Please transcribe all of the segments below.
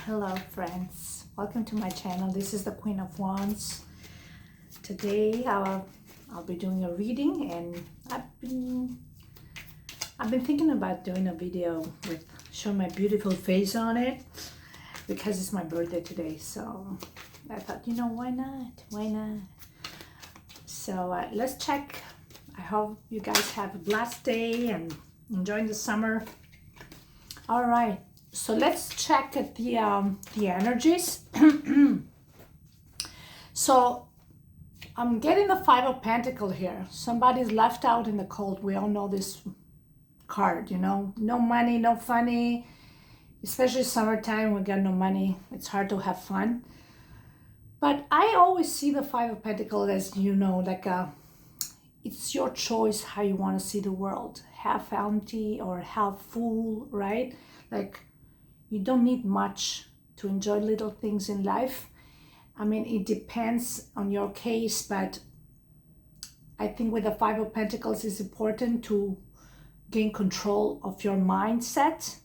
Hello friends, welcome to my channel. This is the Queen of Wands. Today I'll be doing a reading, and I've been thinking about doing a video with showing my beautiful face on it because it's my birthday today. So I thought, why not? So let's check. I hope you guys have a blessed day and enjoying the summer. All right. So let's check at the energies. So I'm getting the Five of Pentacles here. Somebody's left out in the cold. We all know this card, no money, no funny. Especially summertime, we got no money. It's hard to have fun. But I always see the Five of Pentacles as, like it's your choice how you want to see the world. Half empty or half full, right? Like, you don't need much to enjoy little things in life. I mean, it depends on your case, but I think with the Five of Pentacles, it's important to gain control of your mindset,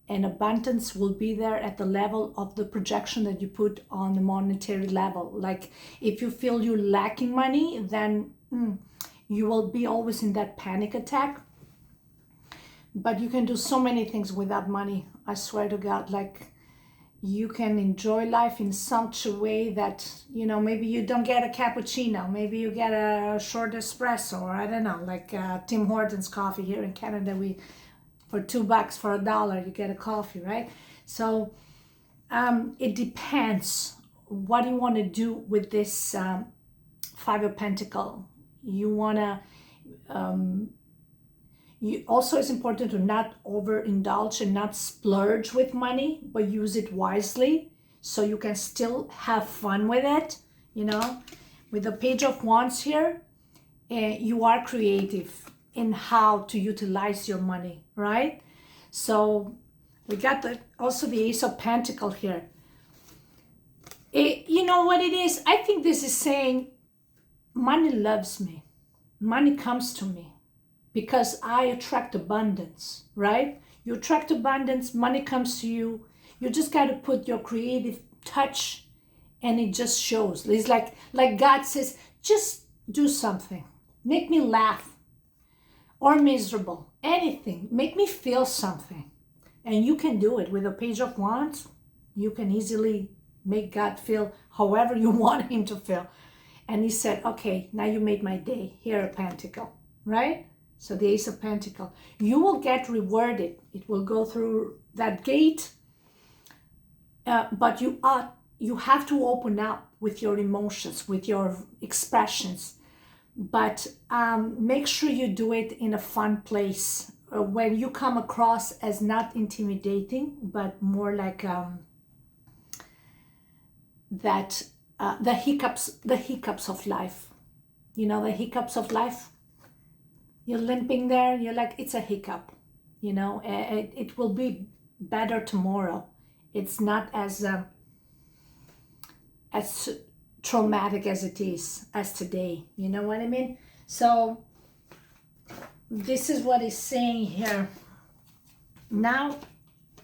and abundance will be there at the level of the projection that you put on the monetary level. Like, if you feel you're lacking money, then you will be always in that panic attack. But you can do so many things without money. I swear to God, like, you can enjoy life in such a way that, maybe you don't get a cappuccino. Maybe you get a short espresso, or I don't know, like Tim Hortons coffee here in Canada. For $2, for $1, you get a coffee, right? So it depends what you want to do with this Five of Pentacles. You want to... also, it's important to not overindulge and not splurge with money, but use it wisely so you can still have fun with it. With the Page of Wands here, you are creative in how to utilize your money, right? So we got also the Ace of Pentacles here. You know what it is? I think this is saying money loves me. Money comes to me because I attract abundance, right? You attract abundance, money comes to you. You just got to put your creative touch, and it just shows. It's like God says, just do something. Make me laugh or miserable, anything. Make me feel something. And you can do it with a Page of Wands. You can easily make God feel however you want him to feel. And he said, okay, now you made my day. Here, a pentacle, right? So the Ace of Pentacles, you will get rewarded. It will go through that gate, but you have to open up with your emotions, with your expressions. But make sure you do it in a fun place when you come across as not intimidating, but more like the hiccups of life. The hiccups of life. You're limping there, you're like, it's a hiccup, it will be better tomorrow. It's not as traumatic as it is as today. You know what I mean? So this is what he's saying here. Now,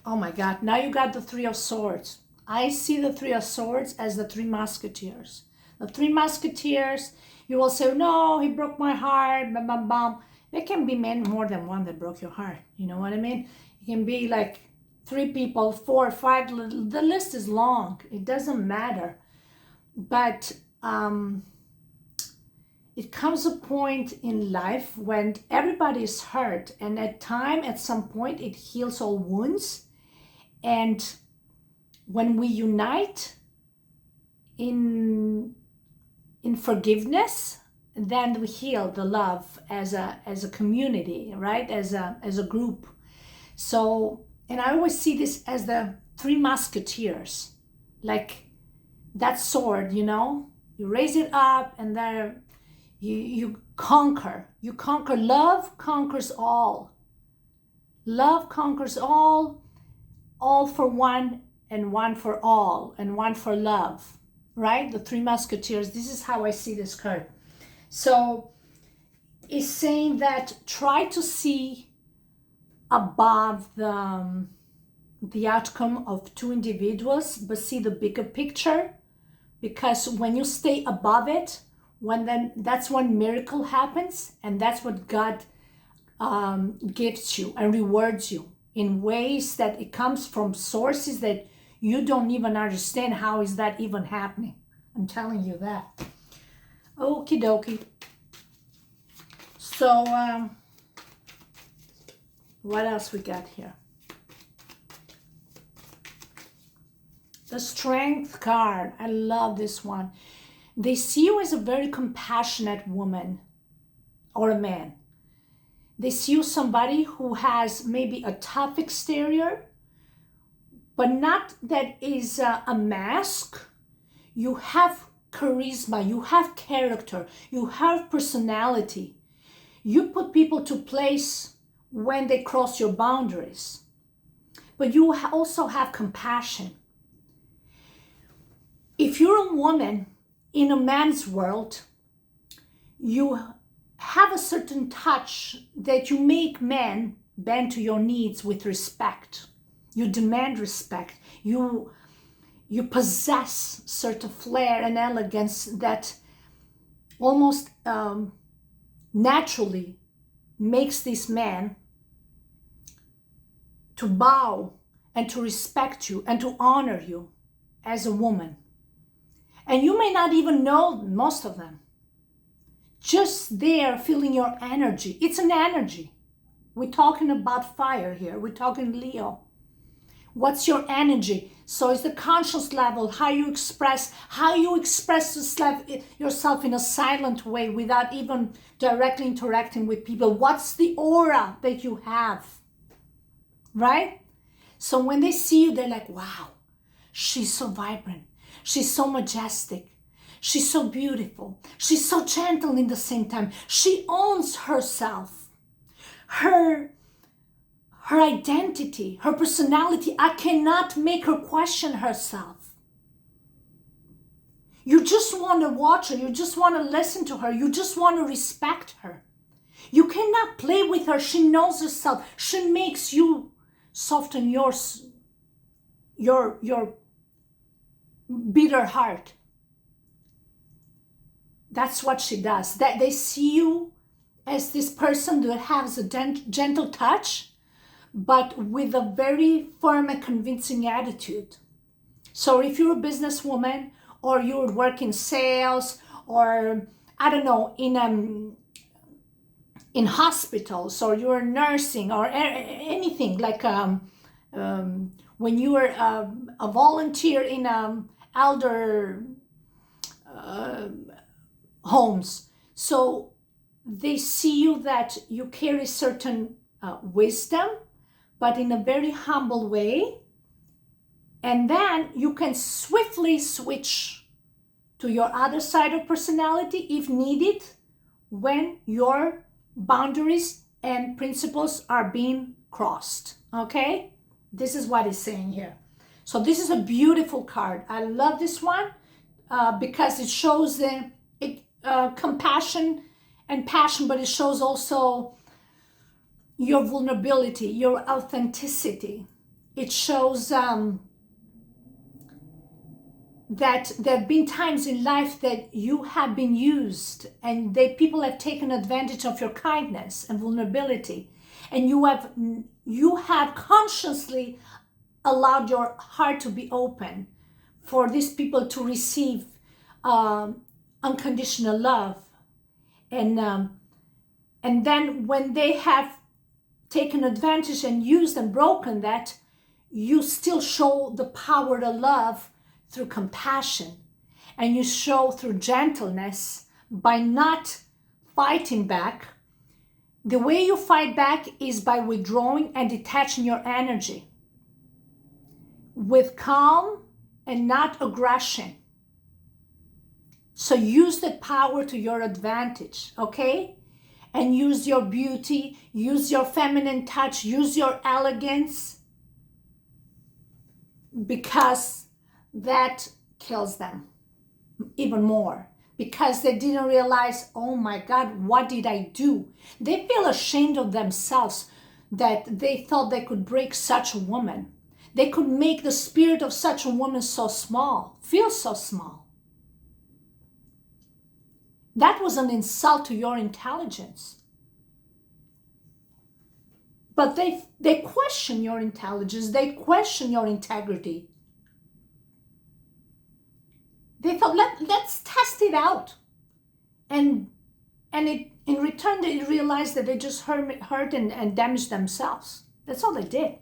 oh my God, now you got the Three of Swords. I see the Three of Swords as the Three Musketeers. The Three Musketeers, you will say, no, he broke my heart, bam, bam, bam. There can be more than one that broke your heart. You know what I mean? It can be like 3 people, 4, 5. The list is long. It doesn't matter. But it comes a point in life when everybody is hurt. And at some point, it heals all wounds. And when we unite in forgiveness, then we heal the love as a community, right? As a group. So, and I always see this as the Three Musketeers, like that sword, you raise it up, and there you conquer. Love conquers all. Love conquers all for one, and one for all, and one for love, right? The Three Musketeers. This is how I see this card. So it's saying that try to see above the the outcome of two individuals, but see the bigger picture. Because when you stay above it, that's when miracle happens, and that's what God gives you and rewards you in ways that it comes from sources that you don't even understand. How is that even happening? I'm telling you that. Okie dokie. So what else we got here? The Strength card. I love this one. They see you as a very compassionate woman or a man. They see you somebody who has maybe a tough exterior, but not that is a mask. You have charisma, you have character, you have personality. You put people to place when they cross your boundaries, but you also have compassion. If you're a woman in a man's world, you have a certain touch that you make men bend to your needs with respect. You demand respect. You possess certain flair and elegance that almost naturally makes this man to bow and to respect you and to honor you as a woman. And you may not even know most of them. Just there feeling your energy. It's an energy. We're talking about fire here. We're talking Leo. What's your energy? So it's the conscious level, how you express yourself in a silent way without even directly interacting with people. What's the aura that you have? Right? So when they see you, they're like, wow, she's so vibrant. She's so majestic. She's so beautiful. She's so gentle in the same time. She owns herself. Her identity, her personality, I cannot make her question herself. You just want to watch her. You just want to listen to her. You just want to respect her. You cannot play with her. She knows herself. She makes you soften your bitter heart. That's what she does. That they see you as this person that has a gentle touch, but with a very firm and convincing attitude. So if you're a businesswoman, or you work in sales, or I don't know, in hospitals, or you're nursing, or anything like when you were a volunteer in elder homes. So they see you that you carry certain wisdom, but in a very humble way. And then you can swiftly switch to your other side of personality if needed, when your boundaries and principles are being crossed. Okay? This is what it's saying here. So this is a beautiful card. I love this one because it shows the compassion and passion, but it shows also your vulnerability, your authenticity. It shows that there have been times in life that you have been used, and people have taken advantage of your kindness and vulnerability, and you have consciously allowed your heart to be open for these people to receive unconditional love. And then when they have taken advantage and used and broken that, you still show the power to love through compassion, and you show through gentleness by not fighting back. The way you fight back is by withdrawing and detaching your energy with calm and not aggression. So use that power to your advantage, okay? And use your beauty, use your feminine touch, use your elegance, because that kills them even more, because they didn't realize, oh my God, what did I do? They feel ashamed of themselves that they thought they could break such a woman. they could make the spirit of such a woman so small, feel so small. That was an insult to your intelligence. But they question your intelligence. They question your integrity. They thought, let's test it out. And in return, they realized that they just hurt and damaged themselves. That's all they did.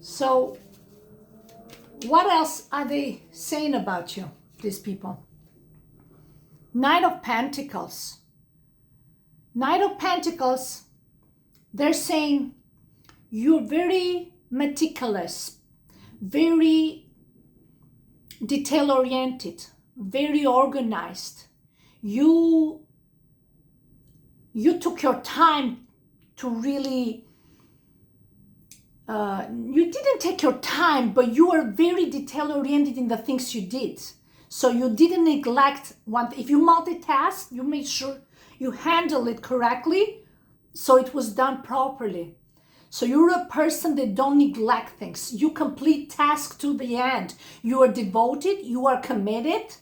So, what else are they saying about you, these people? Knight of Pentacles. Knight of Pentacles, they're saying you're very meticulous, very detail-oriented, very organized. You took your time to really, you didn't take your time, but you were very detail-oriented in the things you did. So you didn't neglect one. If you multitask, you made sure you handle it correctly, so it was done properly. So you're a person that don't neglect things. You complete tasks to the end. You are devoted. You are committed.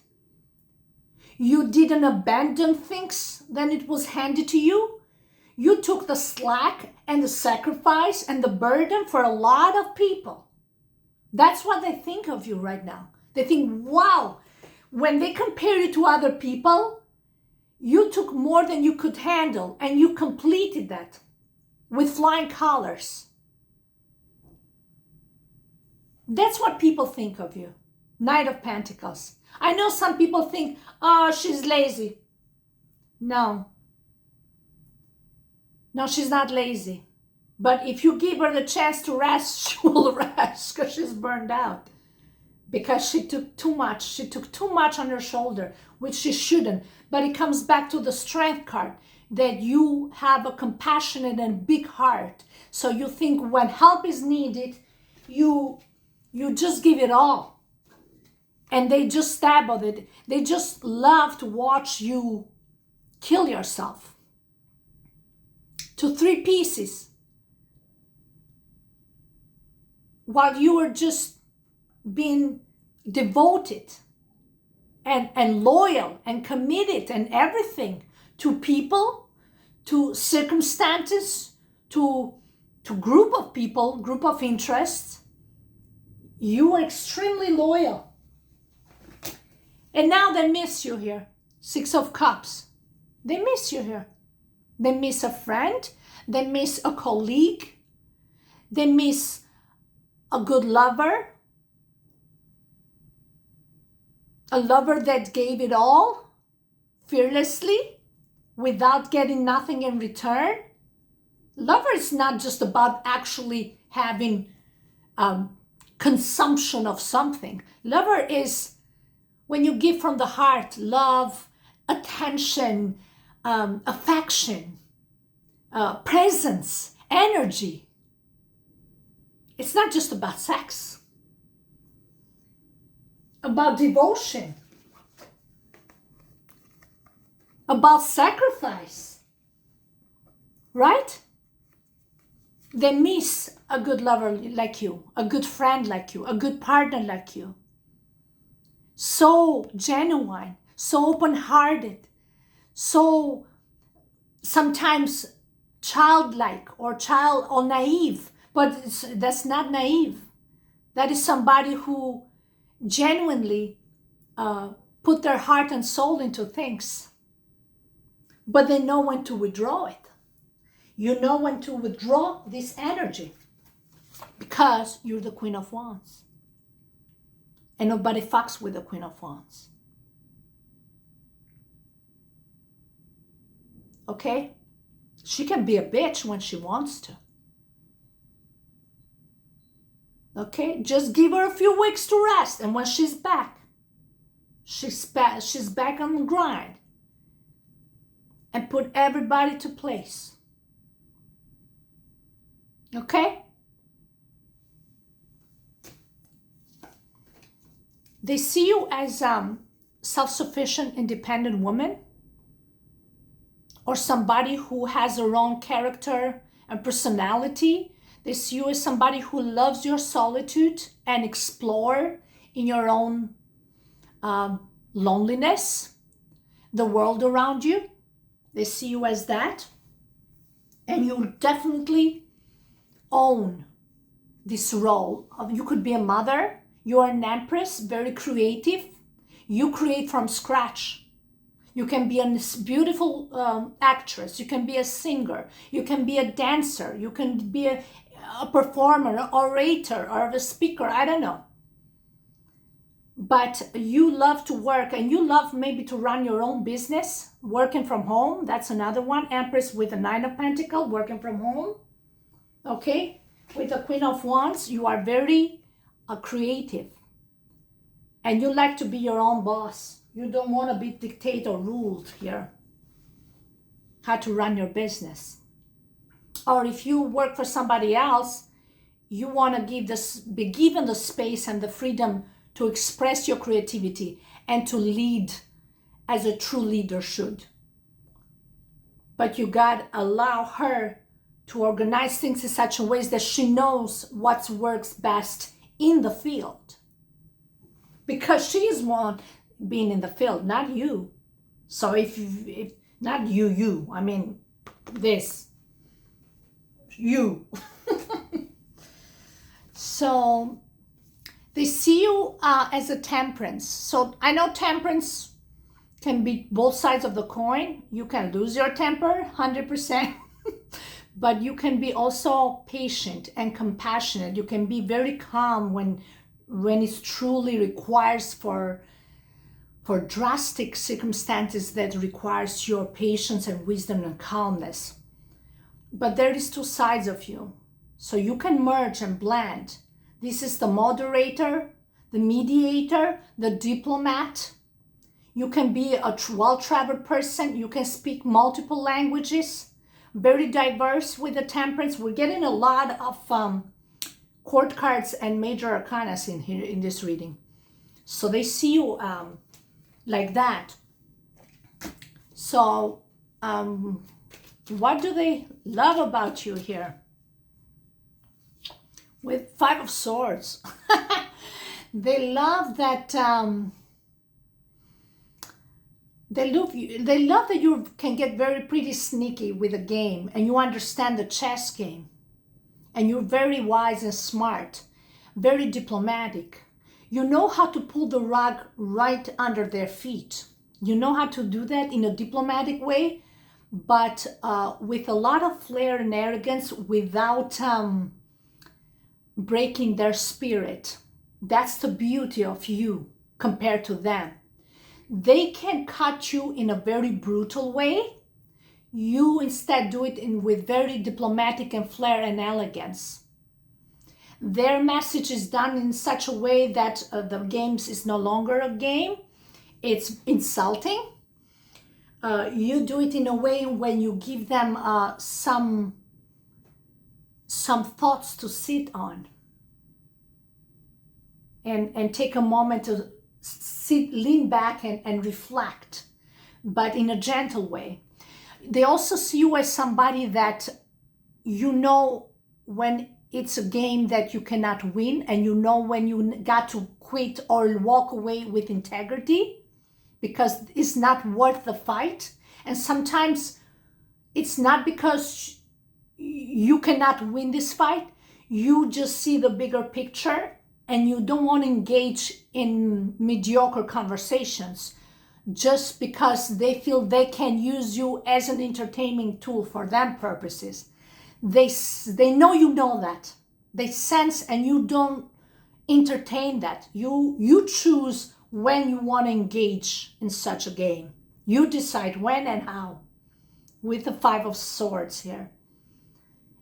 You didn't abandon things then it was handed to you. You took the slack and the sacrifice and the burden for a lot of people. That's what they think of you right now. They think, wow, when they compare you to other people, you took more than you could handle and you completed that with flying colors. That's what people think of you. Knight of Pentacles. I know some people think, oh, she's lazy. No, she's not lazy. But if you give her the chance to rest, she will rest because she's burned out. Because she took too much. She took too much on her shoulder, which she shouldn't. But it comes back to the Strength card, that you have a compassionate and big heart. So you think when help is needed, you just give it all. And they just stab at it. They just love to watch you kill yourself. To 3 pieces. While you were just being devoted and loyal and committed and everything to people, to circumstances, to group of people, group of interests. You were extremely loyal. And now they miss you here. 6 of Cups. They miss you here. They miss a friend. They miss a colleague. They miss a good lover. A lover that gave it all fearlessly without getting nothing in return. Lover is not just about actually having consumption of something. Lover is when you give from the heart, love, attention, affection, presence, energy. It's not just about sex. About devotion. About sacrifice. Right? They miss a good lover like you, a good friend like you, a good partner like you. So genuine, so open-hearted, so sometimes childlike or naive, but that's not naive. That is somebody who genuinely put their heart and soul into things, but they know when to withdraw it. You know when to withdraw this energy because you're the Queen of Wands. And nobody fucks with the Queen of Wands. Okay? She can be a bitch when she wants to. Okay? Just give her a few weeks to rest. And when she's back, she's back on the grind. And put everybody to place. Okay? They see you as self-sufficient, independent woman or somebody who has their own character and personality. They see you as somebody who loves your solitude and explore in your own loneliness the world around you. They see you as that. And you definitely own this role. You could be a mother. You're an empress, very creative. You create from scratch. You can be a beautiful actress. You can be a singer. You can be a dancer. You can be a performer, an orator, or a speaker. I don't know. But you love to work, and you love maybe to run your own business, working from home. That's another one. Empress with a 9 of Pentacles, working from home. Okay? With the Queen of Wands, you are very creative. And you like to be your own boss. You don't want to be dictated or ruled here. How to run your business. Or if you work for somebody else, you want to be given the space and the freedom to express your creativity and to lead as a true leader should. But you got to allow her to organize things in such a way that she knows what works best in the field. Because she is one being in the field, not you. So if not you, I mean this, you. So they see you as a temperance. So I know temperance can be both sides of the coin. You can lose your temper 100%, but you can be also patient and compassionate. You can be very calm when it truly requires for drastic circumstances that requires your patience and wisdom and calmness. But there is two sides of you. So you can merge and blend. This is the moderator, the mediator, the diplomat. You can be a well-traveled person. You can speak multiple languages. Very diverse with the temperance. We're getting a lot of court cards and major arcanas in here in this reading. So they see you like that. So what do they love about you here? With 5 of Swords. They love that they love that you can get very pretty sneaky with a game, and you understand the chess game, and you're very wise and smart, very diplomatic. You know how to pull the rug right under their feet. You know how to do that in a diplomatic way, but with a lot of flair and arrogance, without breaking their spirit. That's the beauty of you compared to them. They can cut you in a very brutal way. You instead do it with very diplomatic and flair and elegance. Their message is done in such a way that the games is no longer a game. It's insulting. You do it in a way when you give them some thoughts to sit on, and take a moment to lean back and reflect, but in a gentle way. They also see you as somebody that you know when it's a game that you cannot win, and you know when you got to quit or walk away with integrity because it's not worth the fight. And sometimes it's not because you cannot win this fight. You just see the bigger picture and you don't want to engage in mediocre conversations just because they feel they can use you as an entertainment tool for them purposes. They know you know that. They sense, and you don't entertain that. You choose when you want to engage in such a game. You decide when and how, with the 5 of Swords here.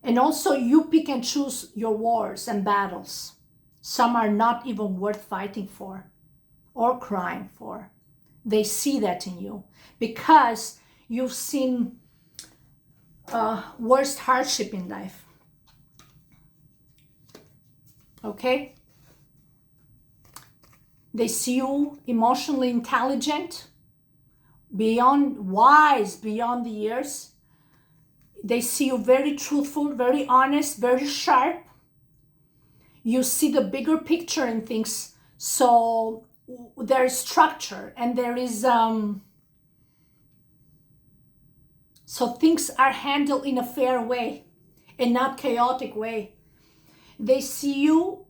And also you pick and choose your wars and battles. Some are not even worth fighting for or crying for. They see that in you because you've seen worst hardship in life. Okay? They see you emotionally intelligent, beyond wise, beyond the years. They see you very truthful, very honest, very sharp. You see the bigger picture in things. So there's structure and there is, so things are handled in a fair way and not chaotic way. They see you,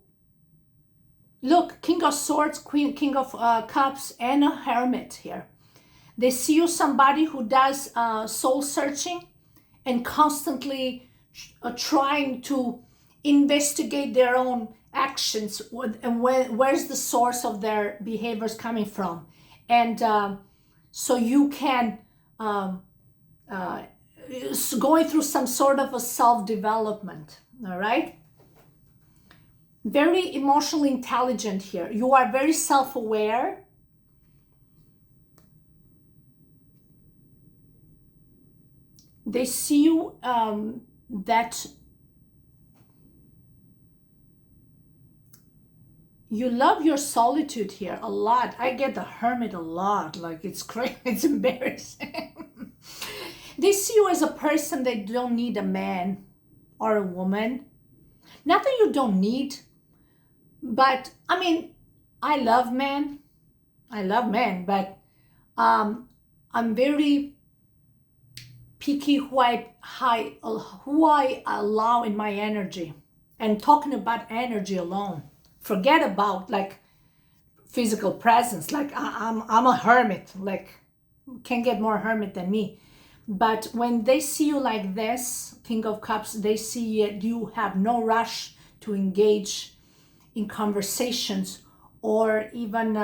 look, King of Swords, King of Cups, and a Hermit here. They see you somebody who does soul searching and constantly trying to investigate their own actions and where's the source of their behaviors coming from. And so you can, going through some sort of a self-development, all right? Very emotionally intelligent here. You are very self-aware. They see you that you love your solitude here a lot. I get the Hermit a lot. Like it's crazy. It's embarrassing. They see you as a person that don't need a man or a woman. Not that you don't need, but I mean, I love men, but I'm very picky who I allow in my energy. And talking about energy alone, forget about like physical presence. Like I'm a hermit, like can't get more hermit than me. But when they see you like this, King of Cups, they see you have no rush to engage in conversations or even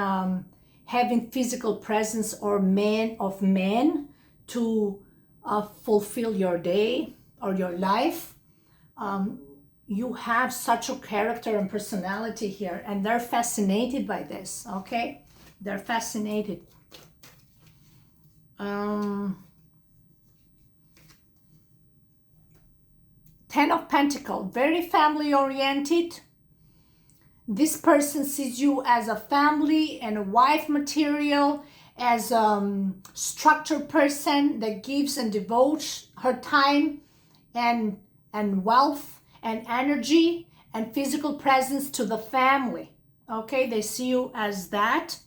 having physical presence or men to fulfill your day or your life. You have such a character and personality here, and they're fascinated by this, okay? They're fascinated. Ten of Pentacles, very family oriented. This person sees you as a family and a wife material, as a structured person that gives and devotes her time and wealth and energy and physical presence to the family. Okay, they see you as that.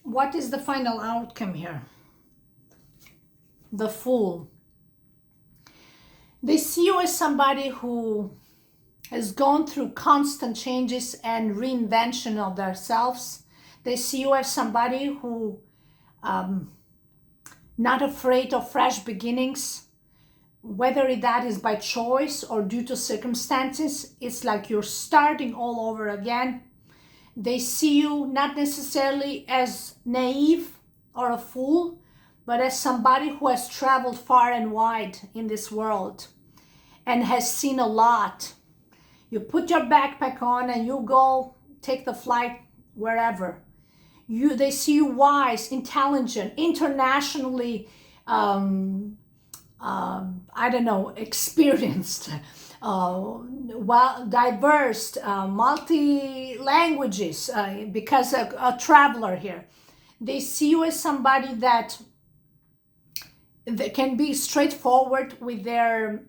What is the final outcome here? The Fool. They see you as somebody who has gone through constant changes and reinvention of themselves. They see you as somebody who not afraid of fresh beginnings, whether that is by choice or due to circumstances. It's like you're starting all over again. They see you not necessarily as naive or a fool, but as somebody who has traveled far and wide in this world and has seen a lot. You put your backpack on and you go take the flight wherever. They see you wise, intelligent, internationally, experienced, diverse, multi languages, because a traveler here. They see you as somebody that can be straightforward with their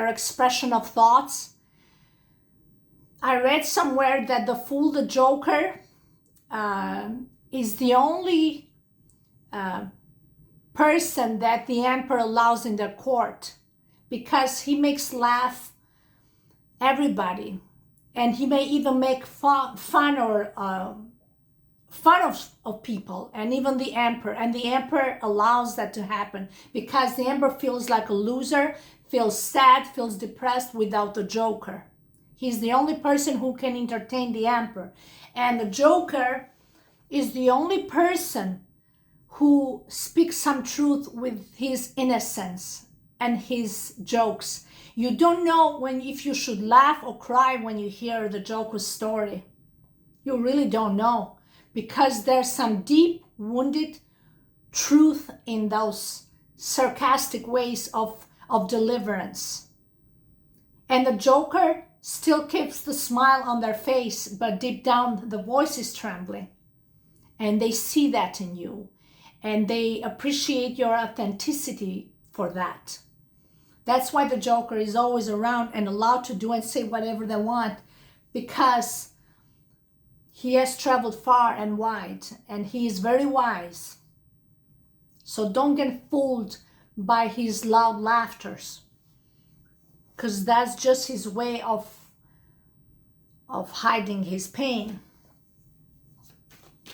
expression of thoughts. I read somewhere that the Fool, the Joker, is the only person that the Emperor allows in their court, because he makes laugh everybody, and he may even make fun of people, and even the Emperor. And the Emperor allows that to happen because the Emperor feels like a loser, feels sad, feels depressed without the Joker. He's the only person who can entertain the Emperor. And the Joker is the only person who speaks some truth with his innocence and his jokes. You don't know if you should laugh or cry when you hear the Joker's story. You really don't know, because there's some deep wounded truth in those sarcastic ways of deliverance. And the Joker still keeps the smile on their face, but deep down the voice is trembling. And they see that in you. And they appreciate your authenticity for that. That's why the Joker is always around and allowed to do and say whatever they want, because he has traveled far and wide, and he is very wise. So don't get fooled by his loud laughters, because that's just his way of hiding his pain.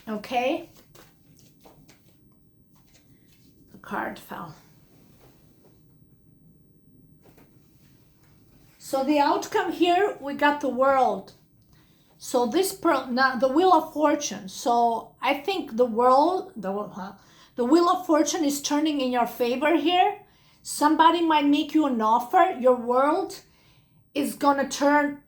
Okay? The card fell. So the outcome here, we got the World. So this now the Wheel of Fortune. So I think the Wheel of Fortune is turning in your favor here. Somebody might make you an offer. Your world is gonna turn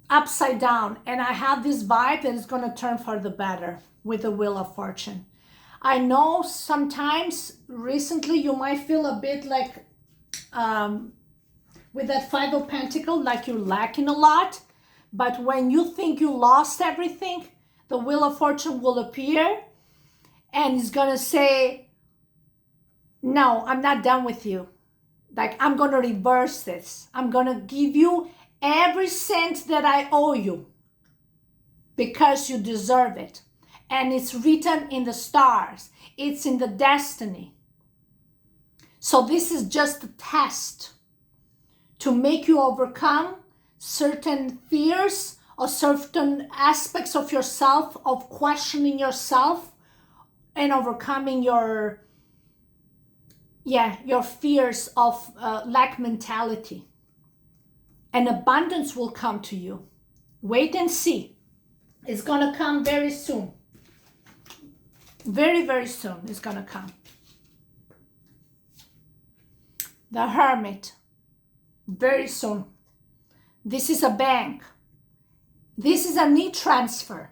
upside down, and I have this vibe that it's gonna turn for the better with the Wheel of Fortune. I know sometimes recently you might feel a bit like with that Five of Pentacles, like you're lacking a lot. But when you think you lost everything, the Wheel of Fortune will appear and it's gonna say, no, I'm not done with you. Like, I'm gonna reverse this. I'm gonna give you every cent that I owe you because you deserve it. And it's written in the stars. It's in the destiny. So this is just a test to make you overcome certain fears or certain aspects of yourself, of questioning yourself and overcoming your fears of lack mentality. And abundance will come to you. Wait and see. It's gonna come very soon. Very, very soon it's gonna come. The Hermit. Very soon. This is a bank. This is an e-transfer.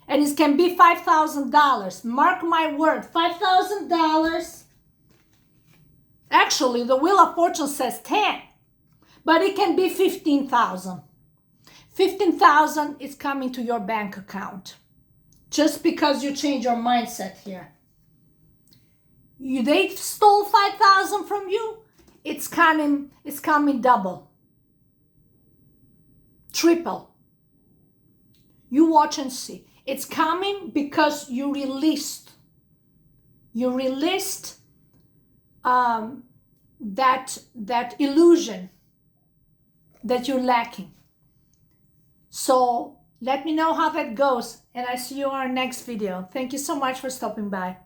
And it can be $5,000. Mark my word, $5,000. Actually, the Wheel of Fortune says 10. But it can be 15,000. 15,000 is coming to your bank account. Just because you change your mindset here. They stole 5,000 from you. It's coming double. Triple. You watch and see. It's coming because you released. You released that illusion that you're lacking. So let me know how that goes, and I see you on our next video. Thank you so much for stopping by.